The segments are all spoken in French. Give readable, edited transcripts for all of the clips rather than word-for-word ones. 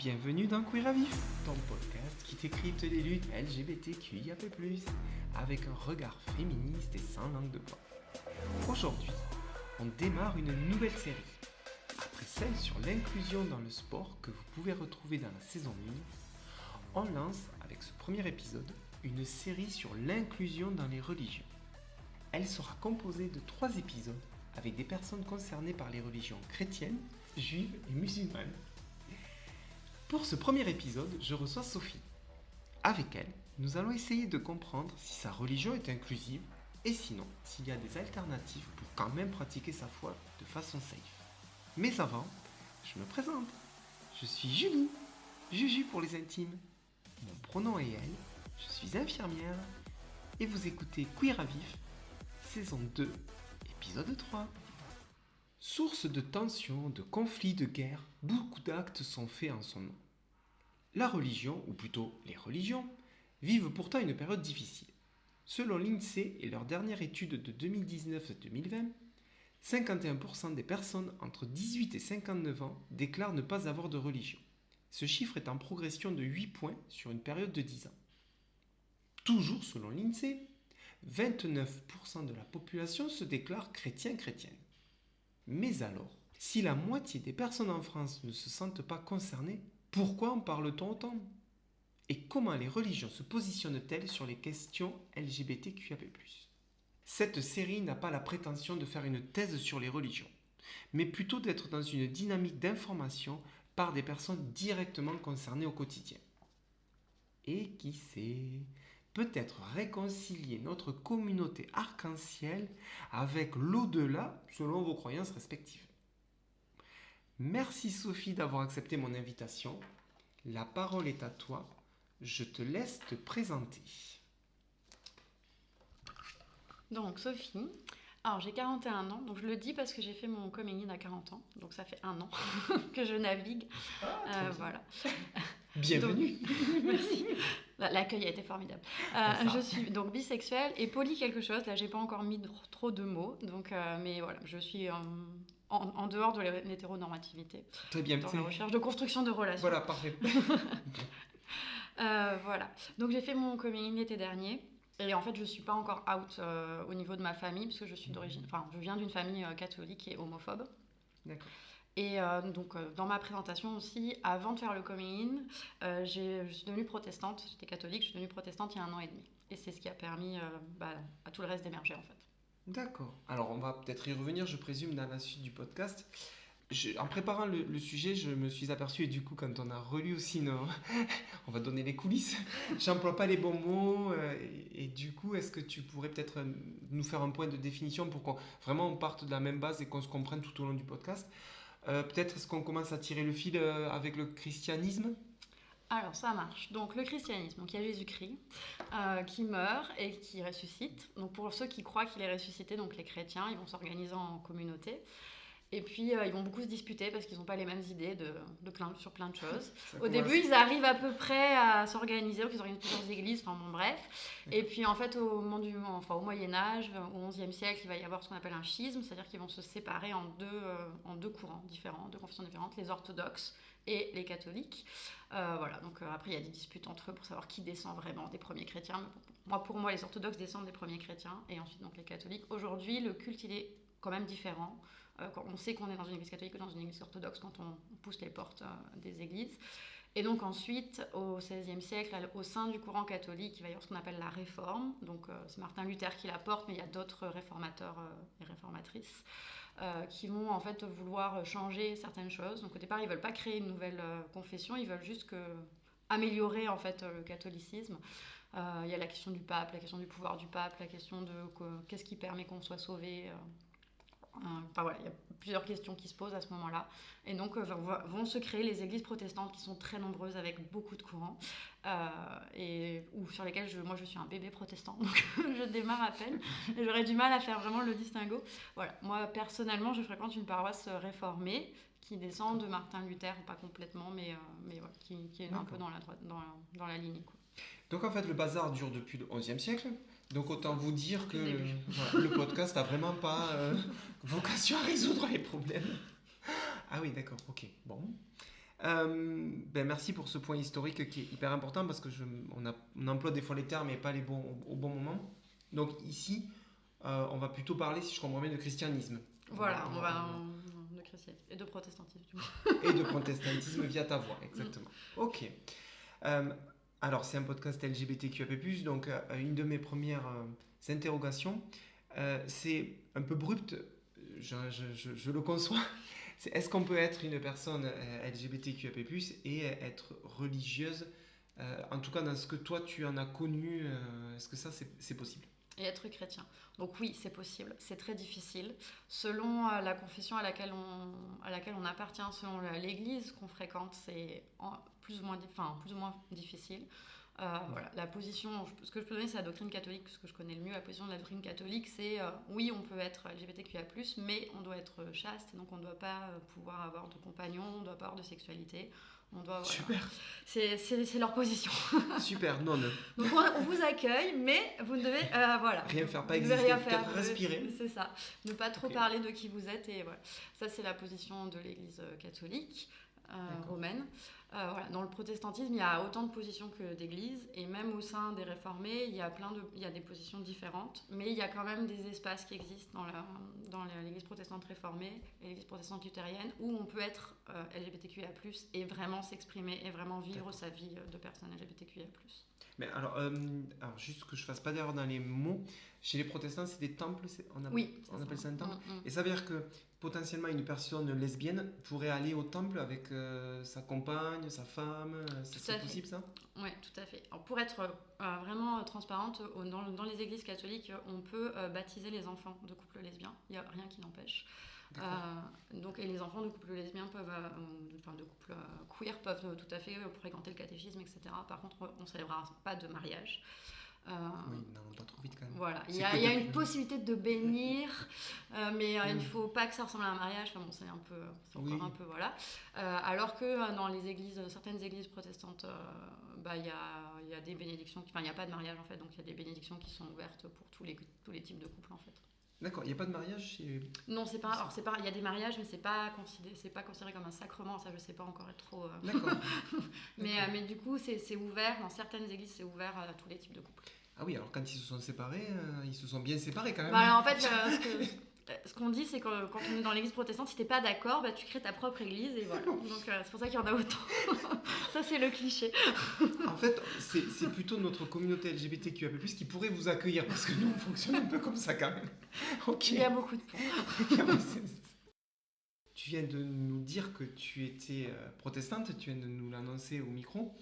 Bienvenue dans Queer à Vif, ton podcast qui décrypte les luttes LGBTQIAP+, avec un regard féministe et sans langue de bois. Aujourd'hui, on démarre une nouvelle série. Après celle sur l'inclusion dans le sport que vous pouvez retrouver dans la saison 1, on lance, avec ce premier épisode, une série sur l'inclusion dans les religions. Elle sera composée de 3 épisodes avec des personnes concernées par les religions chrétiennes, juives et musulmanes. Pour ce premier épisode, je reçois Sophie. Avec elle, nous allons essayer de comprendre si sa religion est inclusive et sinon, s'il y a des alternatives pour quand même pratiquer sa foi de façon safe. Mais avant, je me présente. Je suis Julie, Juju pour les intimes. Mon pronom est elle, je suis infirmière et vous écoutez Queer à Vif, saison 2, épisode 3. Source de tensions, de conflits, de guerres, beaucoup d'actes sont faits en son nom. La religion, ou plutôt les religions, vivent pourtant une période difficile. Selon l'INSEE et leur dernière étude de 2019-2020, 51% des personnes entre 18 et 59 ans déclarent ne pas avoir de religion. Ce chiffre est en progression de 8 points sur une période de 10 ans. Toujours selon l'INSEE, 29% de la population se déclare chrétienne. Mais alors, si la moitié des personnes en France ne se sentent pas concernées, pourquoi en parle-t-on autant ? Et comment les religions se positionnent-elles sur les questions LGBTQIAP+. Cette série n'a pas la prétention de faire une thèse sur les religions, mais plutôt d'être dans une dynamique d'information par des personnes directement concernées au quotidien. Et qui sait, peut-être réconcilier notre communauté arc-en-ciel avec l'au-delà selon vos croyances respectives. Merci Sophie d'avoir accepté mon invitation. La parole est à toi. Je te laisse te présenter. Donc Sophie, alors j'ai 41 ans, donc je le dis parce que j'ai fait mon coming in à 40 ans, donc ça fait 1 an que je navigue. Voilà. Bienvenue. Donc, merci. L'accueil a été formidable. Je suis donc bisexuelle et poly quelque chose. Là, j'ai pas encore mis trop de mots. Donc, mais voilà, je suis en dehors de l'hétéronormativité. Très bien. Dans la recherche de construction de relations. Voilà, parfait. Voilà. Donc, j'ai fait mon coming in l'été dernier. Et en fait, je suis pas encore out au niveau de ma famille, parce que je suis d'origine. Enfin, je viens d'une famille catholique et homophobe. D'accord. Et dans ma présentation aussi, avant de faire le coming in, je suis devenue protestante, j'étais catholique, je suis devenue protestante il y a 1 an et demi. Et c'est ce qui a permis à tout le reste d'émerger en fait. D'accord. Alors on va peut-être y revenir, je présume, dans la suite du podcast. En préparant le sujet, je me suis aperçu, et du coup quand on a relu aussi on va donner les coulisses, j'emploie pas les bons mots, et du coup est-ce que tu pourrais peut-être nous faire un point de définition pour qu'on vraiment on parte de la même base et qu'on se comprenne tout au long du podcast. Peut-être est-ce qu'on commence à tirer le fil avec le christianisme ? Alors ça marche. Donc le christianisme, donc il y a Jésus-Christ qui meurt et qui ressuscite. Donc pour ceux qui croient qu'il est ressuscité, donc les chrétiens, ils vont s'organiser en communauté. Et puis ils vont beaucoup se disputer parce qu'ils n'ont pas les mêmes idées sur plein de choses. Au début, ils arrivent à peu près à s'organiser, donc ils organisent plusieurs églises, enfin bon bref. Et puis en fait au Moyen-Âge, au XIe siècle, il va y avoir ce qu'on appelle un schisme, c'est-à-dire qu'ils vont se séparer en deux courants différents, 2 confessions différentes, les orthodoxes et les catholiques. Voilà, donc après il y a des disputes entre eux pour savoir qui descend vraiment des premiers chrétiens. Pour moi, les orthodoxes descendent des premiers chrétiens et ensuite donc les catholiques. Aujourd'hui, le culte il est quand même différent. On sait qu'on est dans une église catholique ou dans une église orthodoxe quand on pousse les portes des églises. Et donc ensuite, au XVIe siècle, au sein du courant catholique, il va y avoir ce qu'on appelle la réforme. Donc c'est Martin Luther qui la porte, mais il y a d'autres réformateurs et réformatrices qui vont en fait vouloir changer certaines choses. Donc au départ, ils ne veulent pas créer une nouvelle confession, ils veulent juste améliorer en fait le catholicisme. Il y a la question du pape, la question du pouvoir du pape, la question de qu'est-ce qui permet qu'on soit sauvé. Enfin voilà, il y a plusieurs questions qui se posent à ce moment-là. Et donc vont se créer les églises protestantes qui sont très nombreuses avec beaucoup de courants sur lesquelles moi je suis un bébé protestant, donc je démarre à peine. Et j'aurais du mal à faire vraiment le distinguo. Voilà, moi personnellement je fréquente une paroisse réformée qui descend de Martin Luther, pas complètement, mais voilà, qui est un peu dans la lignée, quoi. Donc en fait le bazar dure depuis le XIe siècle. Donc autant vous dire que le podcast n'a vraiment pas vocation à résoudre les problèmes. Ah oui, d'accord, ok. Bon. Merci pour ce point historique qui est hyper important parce que on emploie des fois les termes mais pas les bons au bon moment. Donc ici, on va plutôt parler, si je comprends bien, de christianisme. Voilà, de christianisme et de protestantisme. Du coup. Et de protestantisme via ta voix, exactement. Ok. Alors, c'est un podcast LGBTQIA+, donc une de mes premières interrogations, c'est un peu brut, je le conçois. Est-ce qu'on peut être une personne LGBTQIA+, et être religieuse, en tout cas dans ce que toi tu en as connu, est-ce que ça c'est possible? Et être chrétien. Donc oui, c'est possible, c'est très difficile. Selon la confession à laquelle on appartient, selon l'église qu'on fréquente, c'est plus ou moins difficile. Voilà. La position, ce que je peux donner, c'est la doctrine catholique, ce que je connais le mieux. La position de la doctrine catholique, c'est oui, on peut être LGBTQIA+, mais on doit être chaste, donc on ne doit pas pouvoir avoir de compagnon, on ne doit pas avoir de sexualité. On doit, voilà. Super. C'est leur position. Super, non. Donc on vous accueille, mais vous ne devez rien faire, pas vous exister, rien faire, peut-être respirer. C'est ça. Ne pas trop parler de qui vous êtes et voilà. Ça c'est la position de l'Église catholique romaine. Voilà. Dans le protestantisme, il y a autant de positions que d'églises et même au sein des réformés, il y a des positions différentes, mais il y a quand même des espaces qui existent dans l'Église protestante réformée et l'Église protestante luthérienne où on peut être LGBTQIA+, et vraiment s'exprimer et vraiment vivre sa vie de personne LGBTQIA+. Mais alors, juste que je fasse pas d'erreur dans les mots, chez les protestants, c'est des temples, on appelle ça un temple. Et ça veut dire que potentiellement une personne lesbienne pourrait aller au temple avec sa compagne, sa femme, c'est possible ça? Oui, tout à fait. Alors, pour être vraiment transparente, dans les églises catholiques, on peut baptiser les enfants de couples lesbiens, il n'y a rien qui n'empêche. Et les enfants de couples lesbiens de couples queer peuvent tout à fait fréquenter le catéchisme, etc. Par contre, on ne célébrera pas de mariage. Oui, non, pas trop vite quand même. Voilà, il y a une possibilité de bénir, mais il ne faut pas que ça ressemble à un mariage. Enfin bon, c'est encore un peu voilà. Alors que dans certaines églises protestantes, il y a des bénédictions. Enfin, il n'y a pas de mariage en fait, donc il y a des bénédictions qui sont ouvertes pour tous les types de couples en fait. D'accord, il n'y a pas de mariage chez... Non, c'est pas. Alors il y a des mariages, mais c'est pas considéré comme un sacrement. Ça, je sais pas encore être trop. D'accord. mais du coup, c'est ouvert. Dans certaines églises, c'est ouvert à tous les types de couples. Ah oui, alors quand ils se sont séparés, ils se sont bien séparés quand même. Alors en fait, ce qu'on dit, c'est que quand on est dans l'église protestante, si t'es pas d'accord, tu crées ta propre église et voilà. Donc c'est pour ça qu'il y en a autant. Ça, c'est le cliché. En fait, c'est plutôt notre communauté LGBTQIA+, qui pourrait vous accueillir parce que nous, on fonctionne un peu comme ça quand même. Okay. Il y a beaucoup de points. Tu viens de nous dire que tu étais protestante, tu viens de nous l'annoncer au micro.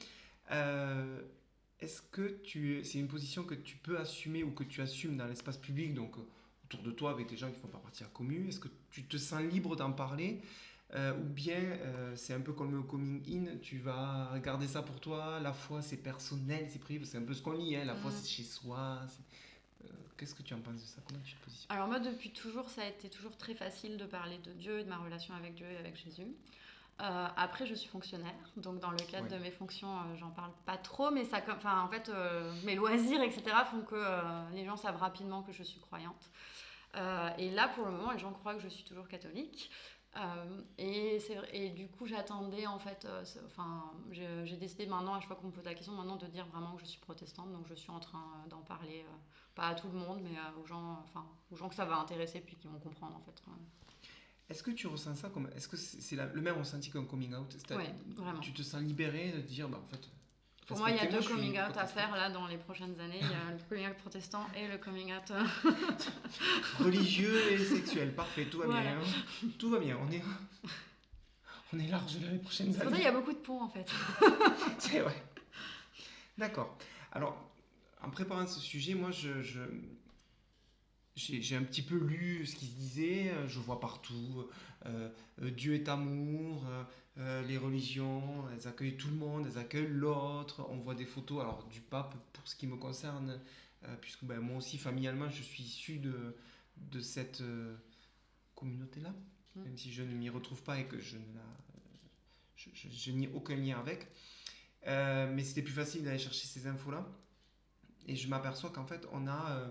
Est-ce que c'est une position que tu peux assumer ou que tu assumes dans l'espace public, donc autour de toi avec des gens qui ne font pas partie de la commune? Est-ce que tu te sens libre d'en parler ou bien c'est un peu comme le coming in, tu vas regarder ça pour toi, la foi c'est personnel, c'est privé, c'est un peu ce qu'on lit, la foi c'est chez soi. Qu'est-ce que tu en penses de ça? Comment tu te positionnes? Alors moi depuis toujours, ça a été toujours très facile de parler de Dieu et de ma relation avec Dieu et avec Jésus. Après, je suis fonctionnaire, donc dans le cadre de mes fonctions, j'en parle pas trop, mais en fait, mes loisirs, etc., font que les gens savent rapidement que je suis croyante. Et là, pour le moment, les gens croient que je suis toujours catholique. Et du coup, j'attendais, en fait, j'ai décidé maintenant, à chaque fois qu'on me pose la question, maintenant de dire vraiment que je suis protestante, donc je suis en train d'en parler, pas à tout le monde, mais aux gens que ça va intéresser, puis qui vont comprendre, en fait. Est-ce que tu ressens ça comme... Est-ce que c'est le même ressenti qu'un coming out? Oui, vraiment. Tu te sens libérée de dire, en fait... Pour moi, il y a 2 coming out à faire là dans les prochaines années. Il y a le coming out protestant et le coming out... religieux et sexuel. Parfait, tout va bien. Hein. Tout va bien, on est large dans les prochaines années. C'est pour ça qu'il y a beaucoup de ponts en fait. C'est vrai. D'accord. Alors, en préparant ce sujet, moi, j'ai un petit peu lu ce qui se disait, je vois partout, Dieu est amour, les religions, elles accueillent tout le monde, elles accueillent l'autre, on voit des photos alors, du pape pour ce qui me concerne, puisque moi aussi familialement je suis issu de cette communauté-là, même si je ne m'y retrouve pas et que je n'ai aucun lien avec, mais c'était plus facile d'aller chercher ces infos-là, et je m'aperçois qu'en fait on a...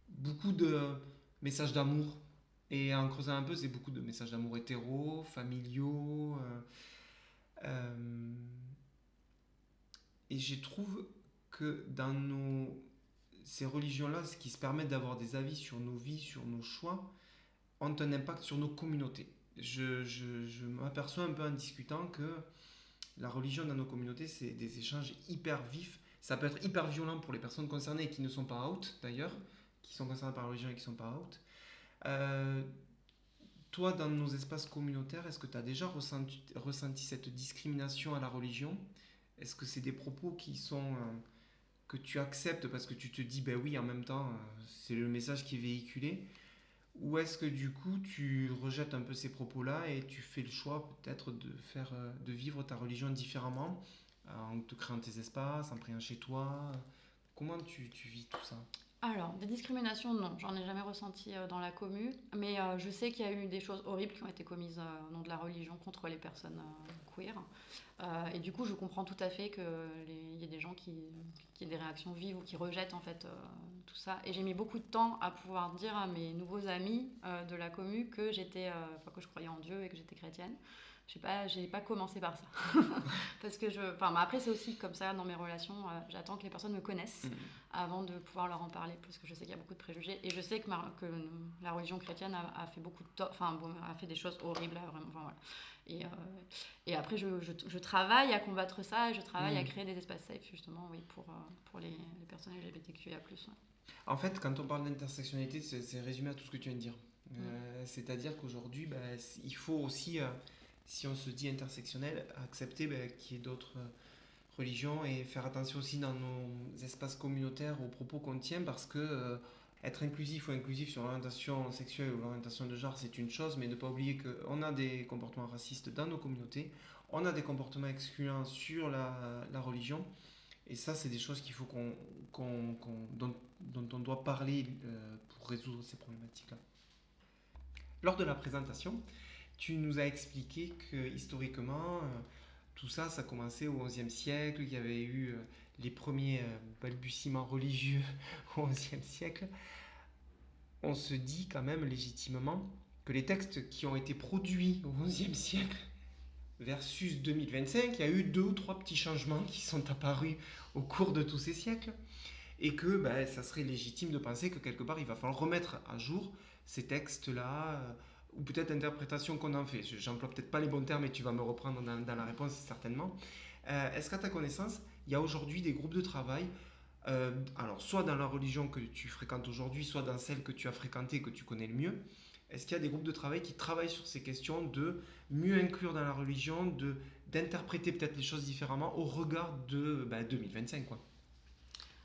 beaucoup de messages d'amour, et en creusant un peu c'est beaucoup de messages d'amour hétéros, familiaux, Euh, et je trouve que dans ces religions-là, ce qui se permettent d'avoir des avis sur nos vies, sur nos choix, ont un impact sur nos communautés. Je m'aperçois un peu en discutant que la religion dans nos communautés, c'est des échanges hyper vifs. Ça peut être hyper violent pour les personnes concernées et qui ne sont pas out d'ailleurs, qui sont concernées par la religion et qui ne sont pas out. Euh, Toi, dans nos espaces communautaires, est-ce que tu as déjà ressenti cette discrimination à la religion? Est-ce que c'est des propos que tu acceptes parce que tu te dis, ben oui, en même temps, c'est le message qui est véhiculé? Ou est-ce que du coup, tu rejettes un peu ces propos-là et tu fais le choix peut-être de vivre ta religion différemment, en te créant tes espaces, en priant chez toi? Comment tu vis tout ça? Alors, des discriminations, non, j'en ai jamais ressenti dans la commu, mais je sais qu'il y a eu des choses horribles qui ont été commises au nom de la religion contre les personnes queer. Et du coup, je comprends tout à fait qu'il y ait des gens qui aient des réactions vives ou qui rejettent en fait tout ça. Et j'ai mis beaucoup de temps à pouvoir dire à mes nouveaux amis de la commu que que je croyais en Dieu et que j'étais chrétienne. J'ai pas commencé par ça. Parce que après, c'est aussi comme ça dans mes relations. J'attends que les personnes me connaissent avant de pouvoir leur en parler, parce que je sais qu'il y a beaucoup de préjugés. Et je sais que la religion chrétienne a fait beaucoup de a fait des choses horribles, vraiment. Enfin, voilà. Et après, je travaille à combattre ça et je travaille à créer des espaces safe, justement, oui, pour les personnes LGBTQIA+. Ouais. En fait, quand on parle d'intersectionnalité, c'est résumé à tout ce que tu viens de dire. C'est-à-dire qu'aujourd'hui, il faut aussi, si on se dit intersectionnel, accepter qu'il y ait d'autres religions et faire attention aussi dans nos espaces communautaires aux propos qu'on tient, parce que être inclusif ou inclusif sur l'orientation sexuelle ou l'orientation de genre, c'est une chose, mais ne pas oublier qu'on a des comportements racistes dans nos communautés, on a des comportements excluants sur la religion. Et ça, c'est des choses qu'il faut dont on doit parler pour résoudre ces problématiques-là. Lors de la présentation, tu nous as expliqué que historiquement, tout ça, ça a commencé au XIe siècle, il y avait eu les premiers balbutiements religieux au XIe siècle. On se dit quand même légitimement que les textes qui ont été produits au XIe siècle versus 2025, il y a eu 2 ou 3 petits changements qui sont apparus au cours de tous ces siècles, et que ça serait légitime de penser que quelque part il va falloir remettre à jour ces textes-là, ou peut-être l'interprétation qu'on en fait. J'emploie peut-être pas les bons termes et tu vas me reprendre dans la réponse certainement. Est-ce qu'à ta connaissance, il y a aujourd'hui des groupes de travail, alors soit dans la religion que tu fréquentes aujourd'hui, soit dans celle que tu as fréquentée, que tu connais le mieux, est-ce qu'il y a des groupes de travail qui travaillent sur ces questions de mieux inclure dans la religion, d'interpréter peut-être les choses différemment au regard de 2025 quoi?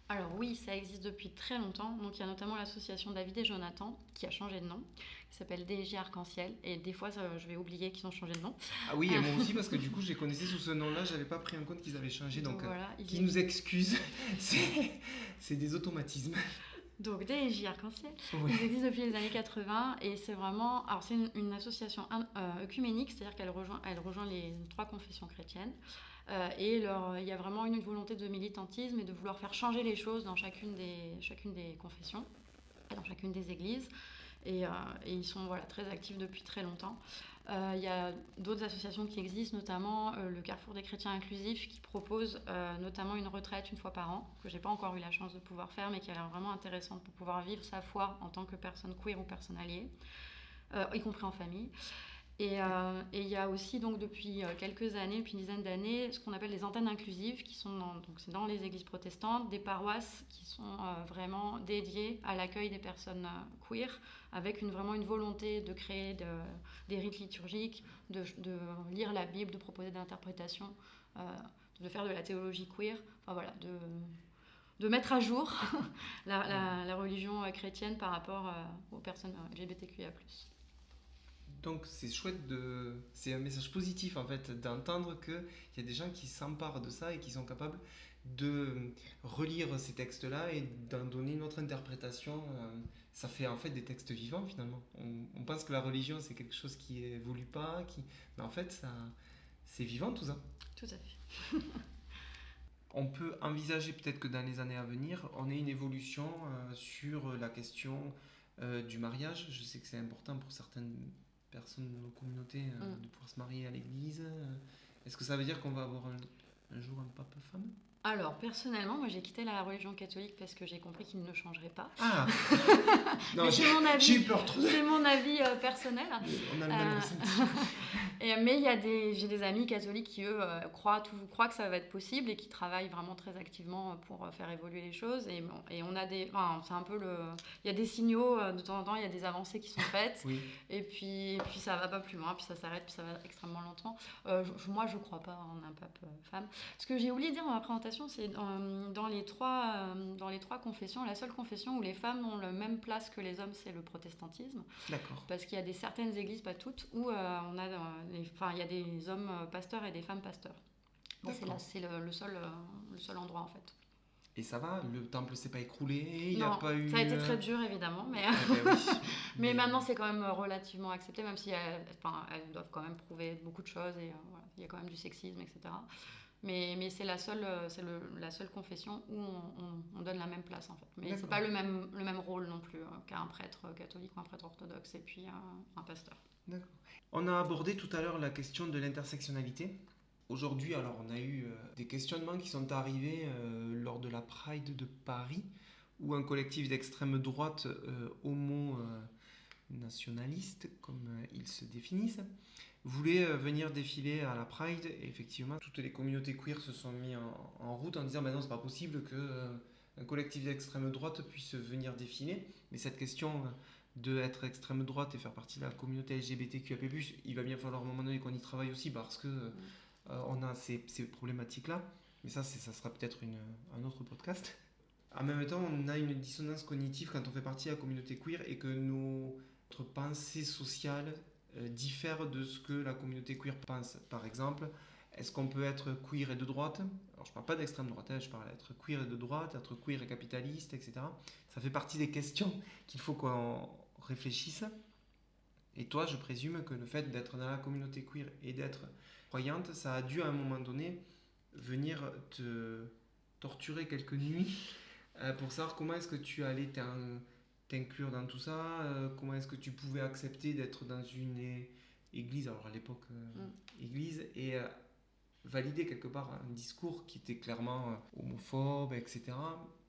Alors oui, ça existe depuis très longtemps. Donc il y a notamment l'association David et Jonathan qui a changé de nom, qui s'appelle DJ Arc-en-Ciel. Et des fois, je vais oublier qu'ils ont changé de nom. Ah oui, et moi aussi, parce que du coup, je les connaissais sous ce nom-là, j'avais pas pris en compte qu'ils avaient changé. Donc voilà, qui nous excusent, c'est des automatismes. Donc DJ Arc-en-Ciel, Oui. ils existent depuis les années 80 et c'est vraiment... Alors c'est une association œcuménique, c'est-à-dire qu'elle rejoint les 3 confessions chrétiennes. Et il y a vraiment une volonté de militantisme et de vouloir faire changer les choses dans chacune des confessions, et dans chacune des églises. Et ils sont très actifs depuis très longtemps. Il y a d'autres associations qui existent, notamment le Carrefour des chrétiens inclusifs, qui propose notamment une retraite une fois par an, que j'ai pas encore eu la chance de pouvoir faire, mais qui a l'air vraiment intéressante pour pouvoir vivre sa foi en tant que personne queer ou personne alliée, y compris en famille. Et il y a aussi donc depuis quelques années, depuis une dizaine d'années, ce qu'on appelle les antennes inclusives, qui sont c'est dans les églises protestantes, des paroisses qui sont vraiment dédiées à l'accueil des personnes queer, avec vraiment une volonté de créer des rites liturgiques, de lire la Bible, de proposer des interprétations, de faire de la théologie queer, enfin voilà, de mettre à jour la religion chrétienne par rapport aux personnes LGBTQIA+. Donc c'est chouette, c'est un message positif en fait d'entendre qu'il y a des gens qui s'emparent de ça et qui sont capables de relire ces textes-là et d'en donner une autre interprétation. Ça fait en fait des textes vivants finalement. On pense que la religion c'est quelque chose qui évolue pas, mais en fait c'est vivant tout ça. Tout à fait. On peut envisager peut-être que dans les années à venir, on ait une évolution sur la question du mariage. Je sais que c'est important pour certaines personnes de nos communautés de pouvoir se marier à l'église. Est-ce que ça veut dire qu'on va avoir un jour un pape femme? Alors, personnellement, moi j'ai quitté la religion catholique parce que j'ai compris qu'il ne changerait pas. Ah non, Mais c'est mon avis. j'ai eu peur trop. C'est mon avis personnel. On a le même ressenti. Mais j'ai des amis catholiques qui, eux, croient que ça va être possible et qui travaillent vraiment très activement pour faire évoluer les choses. Et on a c'est un peu il y a des signaux, de temps en temps, il y a des avancées qui sont faites. Oui. Et puis ça va pas plus loin, puis ça s'arrête, puis ça va extrêmement lentement. Moi, je crois pas en un pape femme. Ce que j'ai oublié de dire dans ma présentation, c'est dans les trois confessions, la seule confession où les femmes ont la même place que les hommes, c'est le protestantisme. D'accord. Parce qu'il y a certaines églises, pas toutes, où il y a des hommes pasteurs et des femmes pasteurs. Donc c'est le seul endroit en fait. Et ça va, le temple s'est pas écroulé, Non, a pas eu... ça a été très dur évidemment, mais, oui. mais maintenant c'est quand même relativement accepté, même si elles doivent quand même prouver beaucoup de choses et voilà, il y a quand même du sexisme, etc. Mais c'est la seule confession où on donne la même place en fait. Mais c'est pas le même rôle non plus qu'un prêtre catholique ou un prêtre orthodoxe et puis un pasteur. D'accord. On a abordé tout à l'heure la question de l'intersectionnalité. Aujourd'hui, alors on a eu des questionnements qui sont arrivés lors de la Pride de Paris, où un collectif d'extrême droite homo-nationaliste, comme ils se définissent, voulait venir défiler à la Pride. Et effectivement, toutes les communautés queer se sont mis en route en disant non, c'est pas possible qu'un collectif d'extrême droite puisse venir défiler. Mais cette question d'être extrême droite et faire partie de la communauté LGBTQIA+, il va bien falloir à un moment donné qu'on y travaille aussi parce que on a ces problématiques-là. Mais ça sera peut-être un autre podcast. En même temps, on a une dissonance cognitive quand on fait partie de la communauté queer et que notre pensée sociale diffère de ce que la communauté queer pense. Par exemple, est-ce qu'on peut être queer et de droite? Alors je ne parle pas d'extrême droite, je parle d'être queer et de droite, être queer et capitaliste, etc. Ça fait partie des questions qu'il faut qu'on réfléchisse. Et toi, je présume que le fait d'être dans la communauté queer et d'être croyante, ça a dû à un moment donné venir te torturer quelques nuits pour savoir comment est-ce que tu allais t'inclure dans tout ça, comment est-ce que tu pouvais accepter d'être dans une église, alors à l'époque église, et valider quelque part un discours qui était clairement homophobe, etc.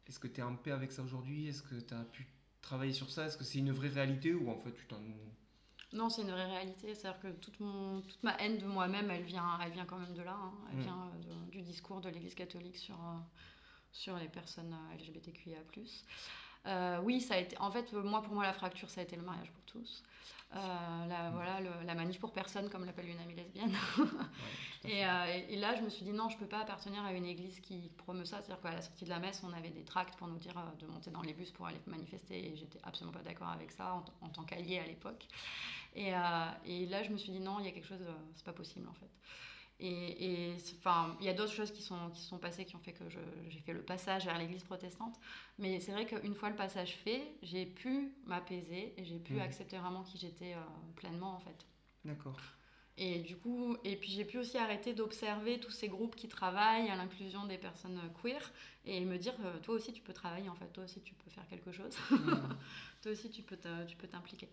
Est-ce que tu es en paix avec ça aujourd'hui? Est-ce que tu as pu travailler sur ça? Est-ce que c'est une vraie réalité ou en fait tu t'en... Non, c'est une vraie réalité. C'est-à-dire que toute ma haine de moi-même, elle vient quand même de là. Hein. Elle vient du discours de l'Église catholique sur les personnes LGBTQIA+. Oui, ça a été. En fait, pour moi, la fracture, ça a été le mariage pour tous. La manif pour personne, comme l'appelle une amie lesbienne. Et là, je me suis dit non, je peux pas appartenir à une église qui promeut ça. C'est-à-dire qu'à la sortie de la messe, on avait des tracts pour nous dire de monter dans les bus pour aller manifester. Et j'étais absolument pas d'accord avec ça en tant qu'alliée à l'époque. Et là, je me suis dit non, il y a quelque chose, c'est pas possible en fait. Il y a d'autres choses qui sont passées qui ont fait que j'ai fait le passage vers l'église protestante. Mais c'est vrai qu'une fois le passage fait, j'ai pu m'apaiser et j'ai pu accepter vraiment qui j'étais pleinement en fait. D'accord. Et puis j'ai pu aussi arrêter d'observer tous ces groupes qui travaillent à l'inclusion des personnes queer et me dire toi aussi tu peux travailler en fait, toi aussi tu peux faire quelque chose, toi aussi tu peux t'impliquer.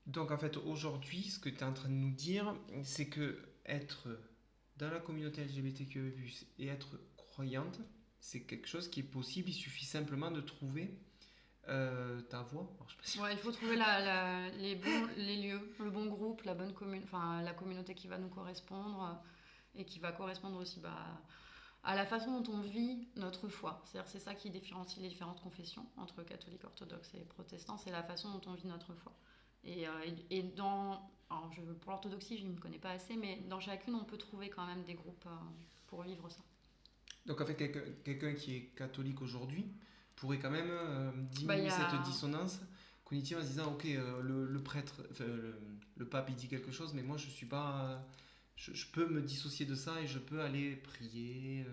Donc en fait aujourd'hui ce que tu es en train de nous dire c'est que être dans la communauté LGBTQ+, et être croyante c'est quelque chose qui est possible, il suffit simplement de trouver ta voie. Alors, je sais pas si... Ouais, il faut trouver les lieux, le bon groupe, la bonne la communauté qui va nous correspondre et qui va correspondre aussi à la façon dont on vit notre foi. C'est-à-dire c'est ça qui différencie les différentes confessions entre catholiques, orthodoxes et protestants, c'est la façon dont on vit notre foi. Pour l'orthodoxie, je ne me connais pas assez, mais dans chacune, on peut trouver quand même des groupes pour vivre ça. Donc en fait, quelqu'un qui est catholique aujourd'hui pourrait quand même diminuer cette dissonance cognitive en se disant ok, le prêtre, le pape il dit quelque chose, mais moi je suis pas, je peux me dissocier de ça et je peux aller prier,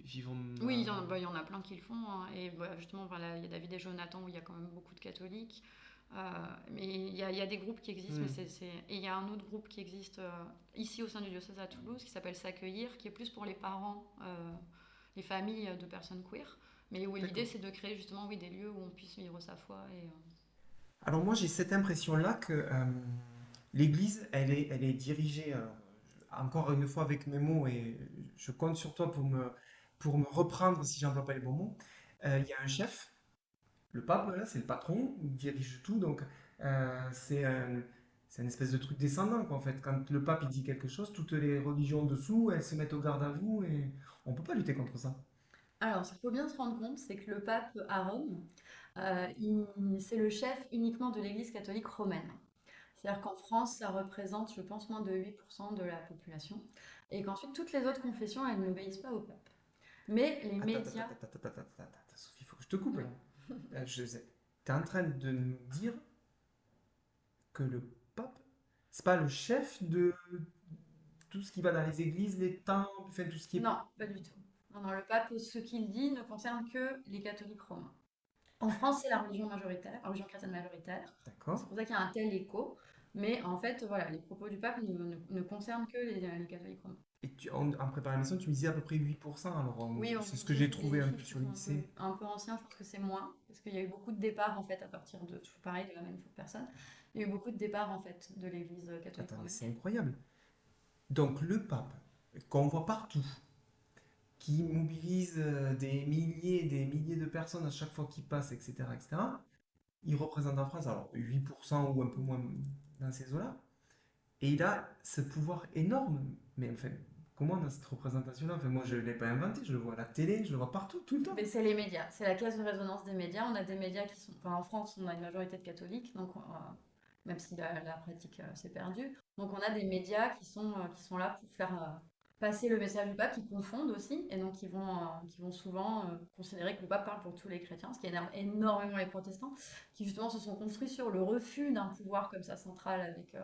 vivre. Oui, il y en a plein qui le font, hein. Et justement, il y a David et Jonathan où il y a quand même beaucoup de catholiques. Mais il y a des groupes qui existent, et il y a un autre groupe qui existe ici au sein du diocèse à Toulouse qui s'appelle S'accueillir, qui est plus pour les parents, les familles de personnes queer, mais où l'idée c'est de créer justement des lieux où on puisse vivre sa foi. Alors moi j'ai cette impression là que l'Église elle est dirigée encore une fois avec mes mots, et je compte sur toi pour me reprendre si j'emploie pas les bons mots. Il y a un chef, le pape, là, c'est le patron, il dirige tout, donc c'est c'est une espèce de truc descendant, quoi, en fait. Quand le pape il dit quelque chose, toutes les religions dessous, elles se mettent au garde à vous, et on peut pas lutter contre ça. Alors, ce qu'il faut bien se rendre compte, c'est que le pape à Rome, c'est le chef uniquement de l'Église catholique romaine. C'est-à-dire qu'en France, ça représente, je pense, moins de 8% de la population. Et qu'ensuite, toutes les autres confessions, elles n'obéissent pas au pape. Mais les Attends, attends, médias... attends, attends, attends, attends, attends, Sophie, il faut que je te coupe, Oui. là. T'es en train de nous dire que le pape, c'est pas le chef de tout ce qui va dans les églises, les temples, enfin, tout ce qui est... Non, pas du tout. Non, non, le pape, ce qu'il dit ne concerne que les catholiques romains. En France, c'est la religion majoritaire, la religion chrétienne majoritaire. D'accord. C'est pour ça qu'il y a un tel écho. Mais en fait, voilà, les propos du pape ne concernent que les catholiques romains. Et en préparant l'émission, tu me disais à peu près 8%, alors Oui, c'est ce que j'ai trouvé un les peu chiffres sur sont l'INSEE. un peu anciens, je pense que c'est moins, parce qu'il y a eu beaucoup de départs en fait à partir de, toujours pareil, de la même personne. Il y a eu beaucoup de départs en fait de l'Église catholique Attends, mais romaine. c'est incroyable. Donc le pape, qu'on voit partout, qui mobilise des milliers de personnes à chaque fois qu'il passe, etc., etc., il représente en France, alors 8% ou un peu moins dans ces eaux-là, et il a ce pouvoir énorme. Mais enfin, comment on a cette représentation-là? Enfin, moi, je ne l'ai pas inventé, je le vois à la télé, je le vois partout, tout le temps. Mais c'est les médias, c'est la caisse de résonance des médias. On a des médias qui sont, enfin en France, on a une majorité de catholiques, donc même si la pratique s'est perdue. Donc on a des médias qui sont là pour faire passer le message du pape, qui confondent aussi, et donc qui vont souvent considérer que le pape parle pour tous les chrétiens, ce qui énerve énormément les protestants, qui justement se sont construits sur le refus d'un pouvoir comme ça central avec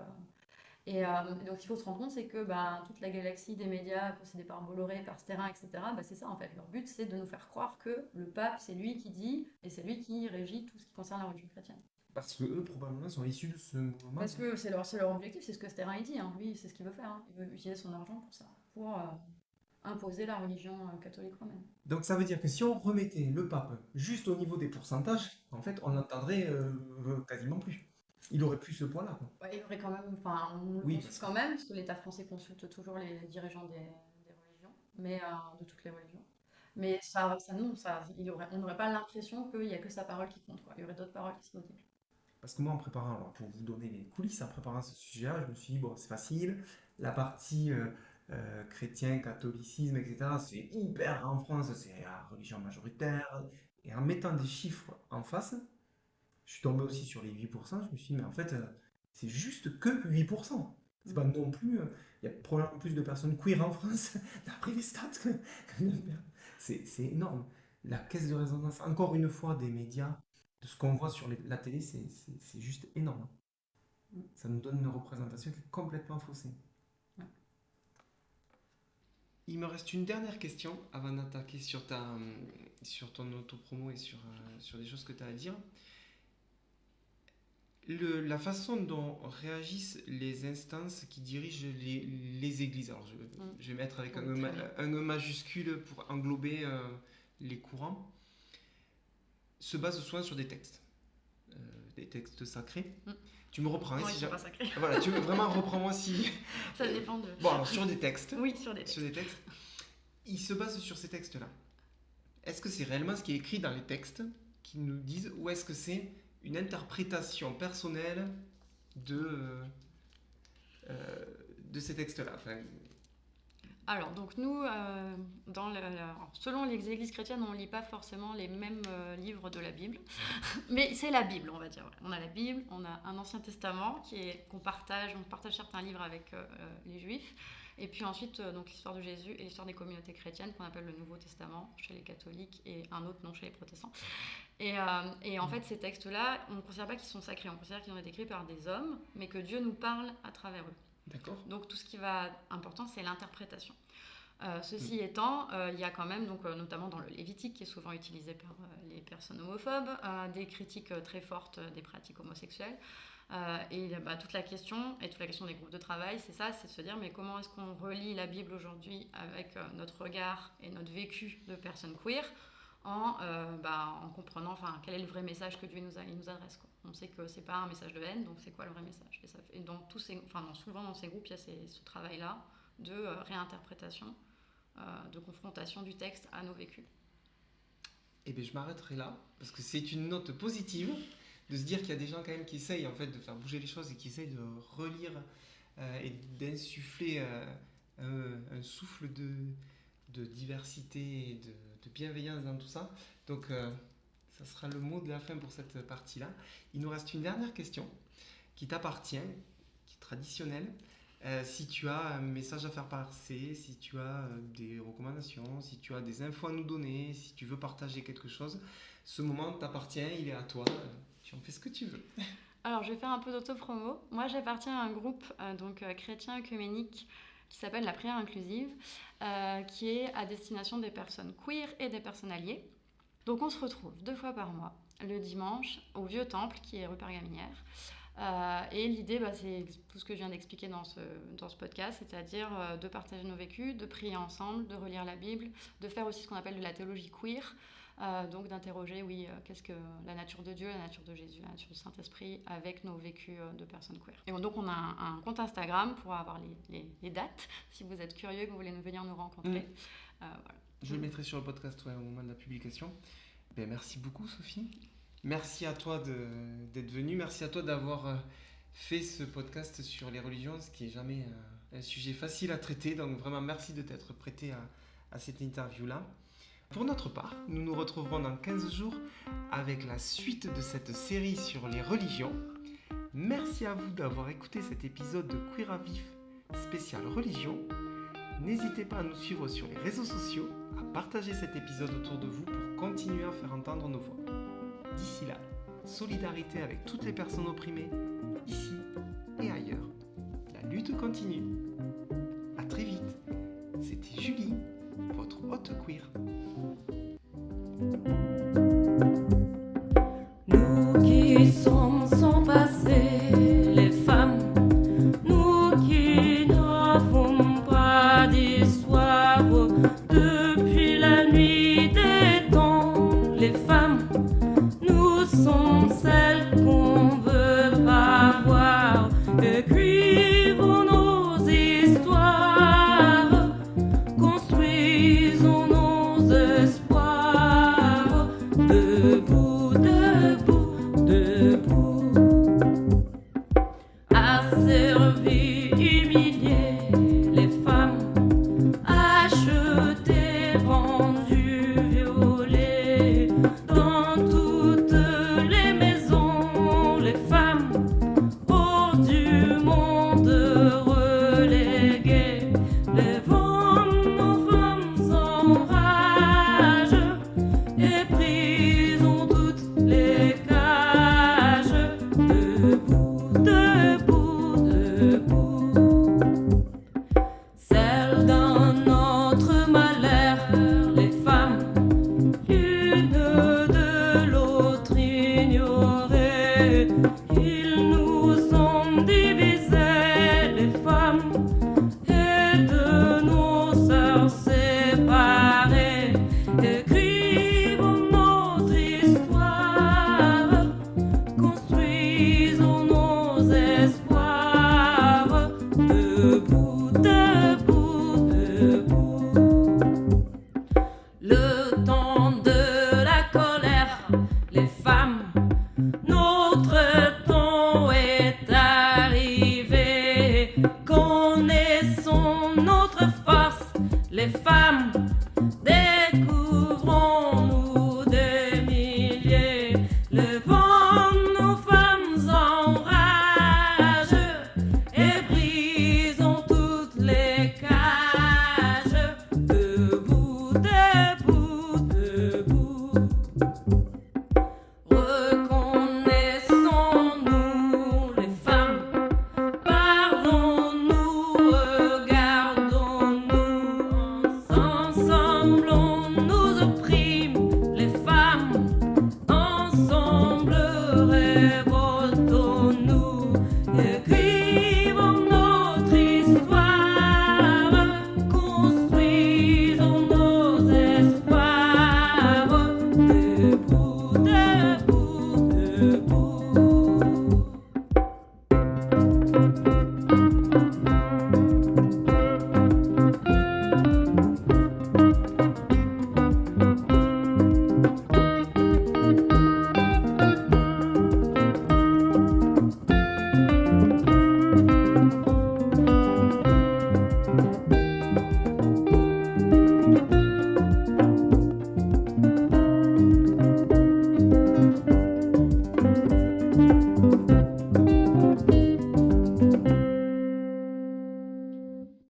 donc, il faut se rendre compte, c'est que bah, toute la galaxie des médias possédés par Bolloré, par Sterrin, etc., bah, c'est ça en fait. Leur but, c'est de nous faire croire que le pape, c'est lui qui dit et c'est lui qui régit tout ce qui concerne la religion chrétienne. Parce que eux, probablement, sont issus de ce mouvement. Parce que c'est leur objectif, c'est ce que Sterrin il dit. Hein. Lui, c'est ce qu'il veut faire. Hein. Il veut utiliser son argent pour ça, pour imposer la religion catholique romaine. Donc ça veut dire que si on remettait le pape juste au niveau des pourcentages, en fait, on l'entendrait quasiment plus. Il aurait plus ce poids-là, quoi. Ouais, il y aurait quand même, enfin, on le Oui, consulte parce que... quand même, parce que l'État français consulte toujours les dirigeants des religions, mais de toutes les religions. Mais ça non, on n'aurait pas l'impression qu'il n'y a que sa parole qui compte, quoi. Il y aurait d'autres paroles qui sont audibles. Parce que moi, en préparant, alors pour vous donner les coulisses, en préparant ce sujet-là, je me suis dit, bon, c'est facile, la partie chrétien, catholicisme, etc., c'est hyper en France, c'est la religion majoritaire. Et en mettant des chiffres en face, je suis tombé aussi sur les 8%, je me suis dit, mais en fait, c'est juste que 8%. C'est pas Mm. non plus, il y a probablement plus de personnes queer en France, d'après les stats, c'est énorme. La caisse de résonance, encore une fois, des médias, de ce qu'on voit sur la télé, c'est juste énorme. Mm. Ça nous donne une représentation qui est complètement faussée. Ouais. Il me reste une dernière question avant d'attaquer sur ton autopromo et sur des choses que tu as à dire. La façon dont réagissent les instances qui dirigent les églises, alors je vais mettre avec un E majuscule pour englober les courants, se base souvent sur des textes sacrés. Mm. Tu me reprends, Non, hein, ils sont pas sacrés. Voilà, tu veux vraiment reprends-moi si... Ça dépend de... Bon, alors sur des textes. Oui, sur des textes. Sur des textes. Ils se basent sur ces textes-là. Est-ce que c'est réellement ce qui est écrit dans les textes qui nous disent, ou est-ce que c'est une interprétation personnelle de ces textes-là? Enfin, alors, donc nous, selon les églises chrétiennes, on ne lit pas forcément les mêmes livres de la Bible. Mais c'est la Bible, on va dire. On a la Bible, on a un Ancien Testament qu'on partage. On partage certains livres avec les Juifs. Et puis ensuite, donc l'histoire de Jésus et l'histoire des communautés chrétiennes qu'on appelle le Nouveau Testament chez les catholiques et un autre nom chez les protestants. Et en fait, ces textes-là, on ne considère pas qu'ils sont sacrés. On considère qu'ils ont été écrits par des hommes, mais que Dieu nous parle à travers eux. d'accord. Donc tout ce qui va important, c'est l'interprétation. Ceci étant, il y a quand même, donc, notamment dans le Lévitique, qui est souvent utilisé par les personnes homophobes, des critiques très fortes des pratiques homosexuelles. Et toute la question des groupes de travail, c'est ça, c'est de se dire mais comment est-ce qu'on relie la Bible aujourd'hui avec notre regard et notre vécu de personnes queer en comprenant quel est le vrai message que Dieu il nous adresse, quoi. On sait que c'est pas un message de haine, donc c'est quoi le vrai message? Et souvent dans ces groupes, il y a ce travail-là de réinterprétation, de confrontation du texte à nos vécus. Eh bien, je m'arrêterai là, parce que c'est une note positive de se dire qu'il y a des gens quand même qui essayent en fait, de faire bouger les choses et qui essayent de relire et d'insuffler un souffle de diversité et de bienveillance dans tout ça. Donc, ça sera le mot de la fin pour cette partie-là. Il nous reste une dernière question qui t'appartient, qui est traditionnelle. Si tu as un message à faire passer, si tu as des recommandations, si tu as des infos à nous donner, si tu veux partager quelque chose, ce moment t'appartient, il est à toi, tu en fais ce que tu veux. Alors, je vais faire un peu d'auto-promo. Moi, j'appartiens à un groupe chrétien œcuménique qui s'appelle la prière inclusive, qui est à destination des personnes queer et des personnes alliées. Donc, on se retrouve 2 fois par mois, le dimanche, au Vieux Temple, qui est rue Pergaminière. Et l'idée, c'est tout ce que je viens d'expliquer dans ce podcast, c'est-à-dire de partager nos vécus, de prier ensemble, de relire la Bible, de faire aussi ce qu'on appelle de la théologie queer, donc d'interroger, qu'est-ce que la nature de Dieu, la nature de Jésus, la nature du Saint-Esprit avec nos vécus de personnes queer. Et donc on a un compte Instagram pour avoir les dates, si vous êtes curieux et que vous voulez venir nous rencontrer. Voilà. Je le mettrai sur le podcast au moment de la publication. Merci beaucoup Sophie. Merci à toi d'être venue, merci à toi d'avoir fait ce podcast sur les religions, ce qui n'est jamais un sujet facile à traiter, donc vraiment merci de t'être prêté à cette interview-là. Pour notre part, nous nous retrouverons dans 15 jours avec la suite de cette série sur les religions. Merci à vous d'avoir écouté cet épisode de Queer à Vif spécial religion. N'hésitez pas à nous suivre sur les réseaux sociaux, à partager cet épisode autour de vous pour continuer à faire entendre nos voix. D'ici là, solidarité avec toutes les personnes opprimées, ici et ailleurs. La lutte continue. À très vite. C'était Julie, votre hôte queer. Nous qui sommes sans passé, les femmes, nous qui n'avons pas d'histoire depuis la nuit des temps, les femmes, nous sommes celles qu'on veut pas voir. Écrivons nos histoires, construisons nos espoirs. Debout, debout, debout, asservis, humiliés, les femmes, achetées, vendues, violées, dans toutes les maisons, les femmes, hors du monde reléguées, les femmes, nos femmes en